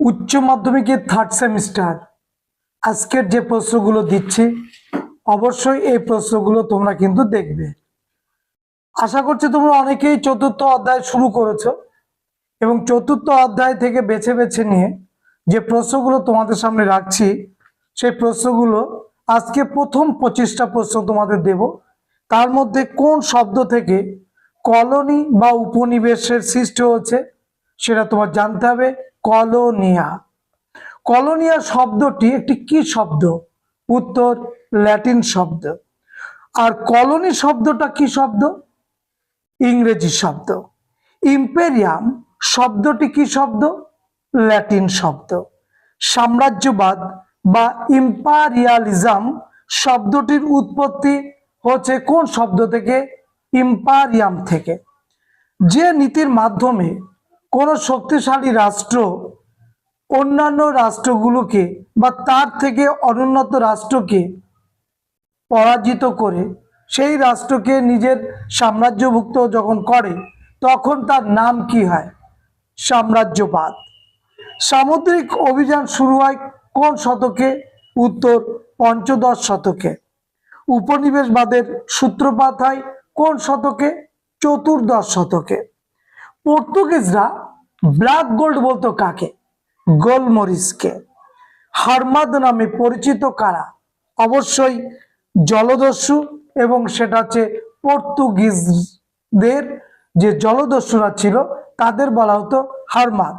উচ্চ মাধ্যমিকের third semester আজকের যে প্রশ্নগুলো দিচ্ছি অবশ্যই এই প্রশ্নগুলো তোমরা কিন্তু দেখবে। আশা করছি তোমরা অনেকেই চতুর্থ অধ্যায় শুরু করেছো এবং চতুর্থ অধ্যায় থেকে বেছে বেছে নিয়ে যে প্রশ্নগুলো তোমাদের সামনে রাখছি সেই প্রশ্নগুলো আজকে প্রথম 25টা প্রশ্ন তোমাদের দেব। তার মধ্যে কোন শব্দ থেকে কলোনি বা উপনিবেশের সৃষ্টি হচ্ছে সেটা তোমার জানতে হবে। কলোনিয়া। কলোনিয়া শব্দটি একটি কি শব্দ? উত্তর ল্যাটিন শব্দ। আর কলোনি শব্দটা কি শব্দ? ইংরেজি শব্দ। ইম্পেরিয়াম শব্দটি কি শব্দ? ল্যাটিন শব্দ। সাম্রাজ্যবাদ বা ইম্পারিয়ালিজম শব্দটির উৎপত্তি হচ্ছে কোন শব্দ থেকে? ইম্পারিয়াম থেকে। যে নীতির মাধ্যমে কোনো শক্তিশালী রাষ্ট্র অন্যান্য রাষ্ট্রগুলোকে বা তার থেকে অনুন্নত রাষ্ট্রকে পরাজিত করে সেই রাষ্ট্রকে নিজের সাম্রাজ্যভুক্ত যখন করে তখন তার নাম কি হয়? সাম্রাজ্যবাদ। সামুদ্রিক অভিযান শুরু হয় কোন শতকে? উত্তর পঞ্চদশ শতকে। উপনিবেশবাদের সূত্রপাত হয় কোন শতকে? চতুর্দশ শতকে। পর্তুগিজরা ব্ল্যাক গোল্ড বলতো কাকে? গোলমরিচকে। হারমাদ নামে পরিচিত কারা? অবশ্যই জলদস্যু, এবং সেটা হচ্ছে পর্তুগিজদের যে জলদস্যুরা ছিল তাদের বলা হতো হারমাদ।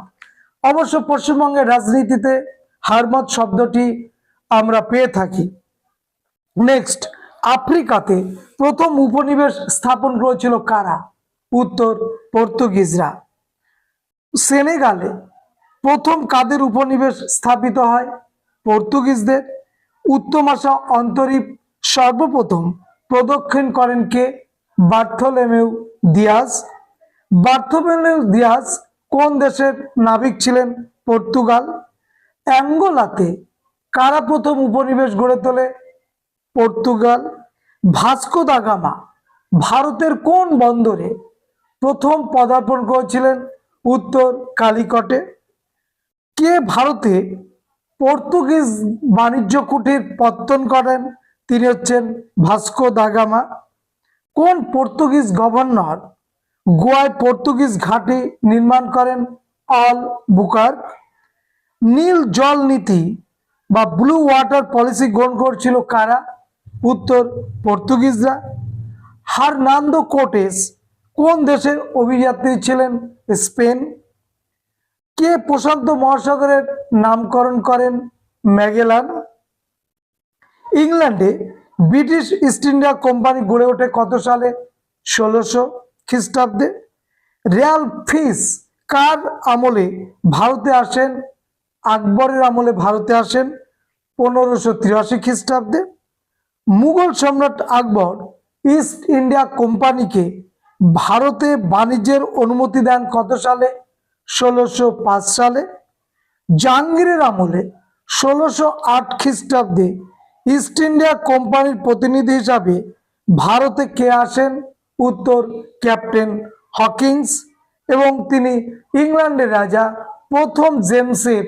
অবশ্য পশ্চিমবঙ্গের রাজনীতিতে হারমাদ শব্দটি আমরা পেয়ে থাকি। নেক্সট, আফ্রিকাতে প্রথম উপনিবেশ স্থাপন করেছিল কারা? উত্তর পর্তুগিজরা। সেনেগালে প্রথম কাদের উপনিবেশ স্থাপিত হয়? পর্তুগিজদের। উত্তমাশা অন্তরীপ সর্বপ্রথম প্রদক্ষিণ করেন কে? বার্থোলোমেউ দিয়াজ। বার্থোলোমেউ দিয়াজ কোন দেশের নাবিক ছিলেন? পর্তুগাল। অ্যাঙ্গোলাতে কারা প্রথম উপনিবেশ গড়ে তোলে? পর্তুগাল। ভাস্কো দা গামা ভারতের কোন বন্দরে প্রথম পদার্পণ করেছিলেন? উত্তর কালিকটে। কে ভারতে পর্তুগিজ বাণিজ্য কুটির পত্তন করেন? তিনি হচ্ছেন ভাস্কো দা গামা। কোন পর্তুগিজ গভর্নর গোয়ায় পর্তুগিজ ঘাঁটি নির্মাণ করেন? অল বুকার্ক। নীল জল নীতি বা ব্লু ওয়াটার পলিসি গ্রহণ করছিল কারা? উত্তর পর্তুগিজরা। হার্নান্দো কোর্টেস কোন দেশের অভিযাত্রী ছিলেন? স্পেন। কে প্রশান্ত মহাসাগরের নামকরণ করেন? ম্যাগেলান। ইংল্যান্ডে ব্রিটিশ ইস্ট ইন্ডিয়া কোম্পানি গড়ে ওঠে কত সালে? 1600 খ্রিস্টাব্দে। রেয়াল ফিস কার আমলে ভারতে আসেন? আকবরের আমলে ভারতে আসেন 1583 খ্রিস্টাব্দে। মুঘল সম্রাট আকবর ইস্ট ইন্ডিয়া কোম্পানিকে ভারতে বাণিজ্যের অনুমতি দেন কত সালে? 1605 সালে। জাহাঙ্গীরের আমলে 1608 খ্রিস্টাব্দে ইস্ট ইন্ডিয়া কোম্পানির প্রতিনিধি হিসাবে ভারতে কে আসেন? উত্তর ক্যাপ্টেন হকিন্স, এবং তিনি ইংল্যান্ডের রাজা প্রথম জেমসের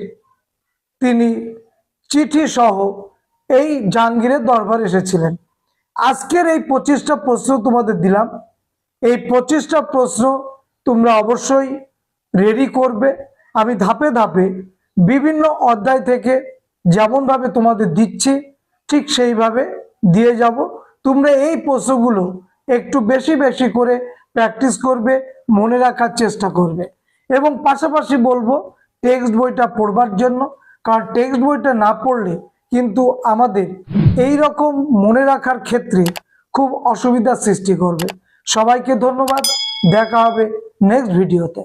তিনি চিঠি সহ এই জাহাঙ্গীরের দরবারে এসেছিলেন। আজকের এই 25টা প্রশ্ন তোমাদের দিলাম। এই 25টা প্রশ্ন তোমরা অবশ্যই রেডি করবে। আমি ধাপে ধাপে বিভিন্ন অধ্যায় থেকে যেমনভাবে তোমাদের দিচ্ছি ঠিক সেইভাবে দিয়ে যাব। তোমরা এই প্রশ্নগুলো একটু বেশি বেশি করে প্র্যাকটিস করবে, মনে রাখার চেষ্টা করবে, এবং পাশাপাশি বলবো টেক্সট বইটা পড়বার জন্য, কারণ টেক্সট বইটা না পড়লে কিন্তু আমাদের এই রকম মনে রাখার ক্ষেত্রে খুব অসুবিধার সৃষ্টি করবে। সবাইকে ধন্যবাদ। দেখা হবে নেক্সট ভিডিওতে।